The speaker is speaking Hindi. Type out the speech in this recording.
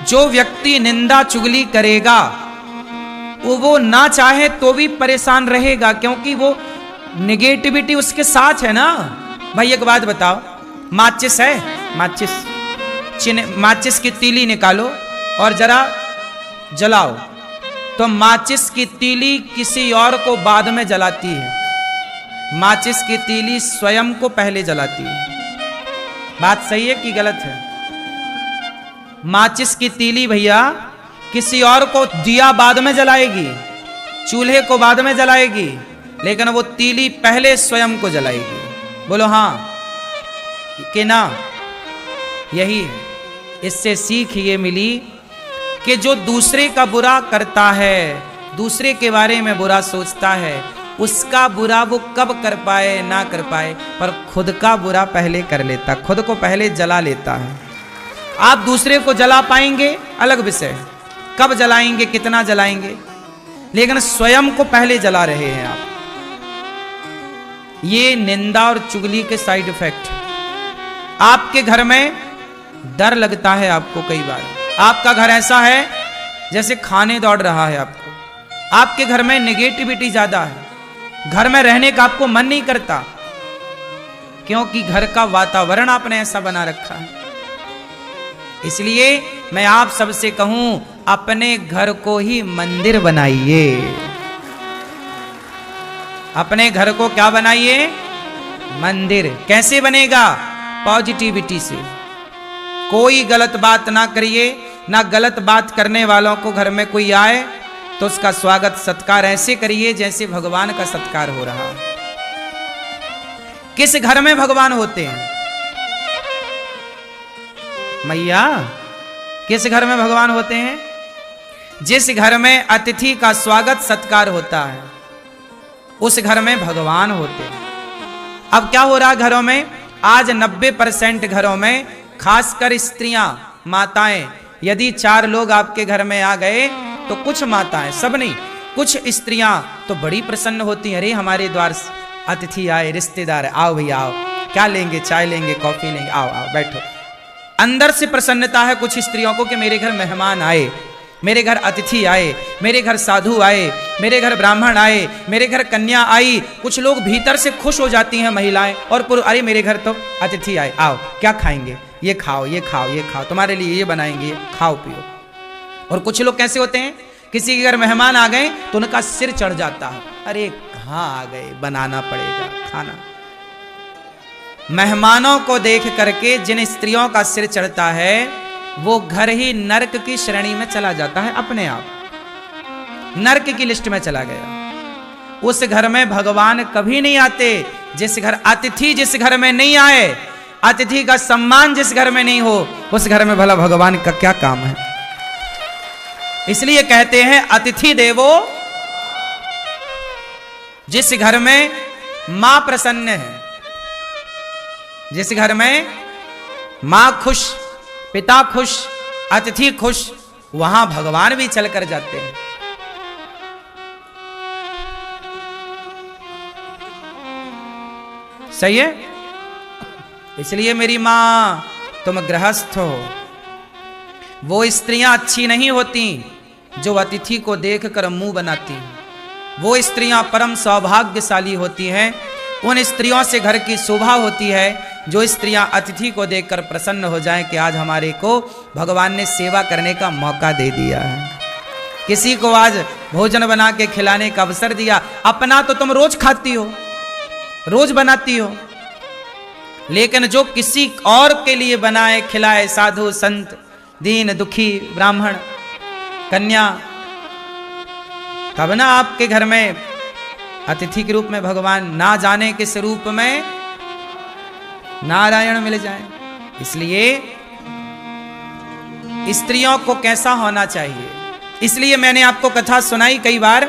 जो व्यक्ति निंदा चुगली करेगा वो ना चाहे तो भी परेशान रहेगा, क्योंकि वो निगेटिविटी उसके साथ है ना। भाई एक बात बताओ, माचिस है, माचिस की तीली निकालो और जरा जलाओ, तो माचिस की तीली किसी और को बाद में जलाती है, माचिस की तीली स्वयं को पहले जलाती है। बात सही है कि गलत है? माचिस की तीली भैया किसी और को दिया बाद में जलाएगी, चूल्हे को बाद में जलाएगी, लेकिन वो तीली पहले स्वयं को जलाएगी। बोलो हाँ कि ना? यही है। इससे सीख ये मिली कि जो दूसरे का बुरा करता है, दूसरे के बारे में बुरा सोचता है, उसका बुरा वो कब कर पाए ना कर पाए, पर खुद का बुरा पहले कर लेता, खुद को पहले जला लेता है। आप दूसरे को जला पाएंगे अलग विषय, कब जलाएंगे, कितना जलाएंगे, लेकिन स्वयं को पहले जला रहे हैं आप। ये निंदा और चुगली के साइड इफेक्ट। आपके घर में डर लगता है आपको, कई बार आपका घर ऐसा है जैसे खाने दौड़ रहा है आपको, आपके घर में नेगेटिविटी ज्यादा है, घर में रहने का आपको मन नहीं करता, क्योंकि घर का वातावरण आपने ऐसा बना रखा है। इसलिए मैं आप सबसे कहूं, अपने घर को ही मंदिर बनाइए। अपने घर को क्या बनाइए? मंदिर। कैसे बनेगा? पॉजिटिविटी से। कोई गलत बात ना करिए, ना गलत बात करने वालों को घर में कोई आए तो उसका स्वागत सत्कार ऐसे करिए जैसे भगवान का सत्कार हो रहा है। किस घर में भगवान होते हैं? मैया, किस घर में भगवान होते हैं? जिस घर में अतिथि का स्वागत सत्कार होता है, उस घर में भगवान होते हैं। अब क्या हो रहा घरों में? आज 90% घरों में, खासकर स्त्रियां, माताएं, यदि 4 लोग आपके घर में आ गए तो कुछ माताएं, सब नहीं, कुछ स्त्रियां तो बड़ी प्रसन्न होती हैं। अरे हमारे द्वार अतिथि आए, रिश्तेदार, आओ भैया आओ, क्या लेंगे? चाय लेंगे, कॉफी लेंगे, आओ आओ बैठो। अंदर से प्रसन्नता है कुछ स्त्रियों को कि मेरे घर मेहमान आए, मेरे घर अतिथि आए, मेरे घर साधु आए, मेरे घर ब्राह्मण आए, मेरे घर कन्या आई। कुछ लोग भीतर से खुश हो जाती हैं महिलाएं, और अरे मेरे घर तो अतिथि आए, आओ क्या खाएंगे, ये खाओ ये खाओ ये खाओ, तुम्हारे लिए ये बनाएंगे, खाओ पियो। और कुछ लोग कैसे होते हैं, किसी के घर मेहमान आ गए तो उनका सिर चढ़ जाता है, अरे कहाँ आ गए, बनाना पड़ेगा खाना। मेहमानों को देख करके जिन स्त्रियों का सिर चढ़ता है, वो घर ही नरक की श्रेणी में चला जाता है, अपने आप नरक की लिस्ट में चला गया। उस घर में भगवान कभी नहीं आते। जिस घर अतिथि, जिस घर में नहीं आए, अतिथि का सम्मान जिस घर में नहीं हो, उस घर में भला भगवान का क्या काम है? इसलिए कहते हैं अतिथि देवो। जिस घर में मां प्रसन्न है, जिस घर में मां खुश, पिता खुश, अतिथि खुश, वहां भगवान भी चल कर जाते हैं। सही है? इसलिए मेरी मां, तुम गृहस्थ हो। वो स्त्रियां अच्छी नहीं होती जो अतिथि को देखकर मुंह बनाती हैं। वो स्त्रियां परम सौभाग्यशाली होती हैं। उन स्त्रियों से घर की शोभा होती है जो स्त्रियां अतिथि को देखकर प्रसन्न हो जाएं कि आज हमारे को भगवान ने सेवा करने का मौका दे दिया है, किसी को आज भोजन बना के खिलाने का अवसर दिया। अपना तो तुम रोज खाती हो, रोज बनाती हो, लेकिन जो किसी और के लिए बनाए खिलाए, साधु संत, दीन दुखी, ब्राह्मण, कन्या, तब ना आपके घर में अतिथि के रूप में भगवान, ना जाने किस रूप में नारायण मिल जाए। इसलिए स्त्रियों को कैसा होना चाहिए, इसलिए मैंने आपको कथा सुनाई कई बार।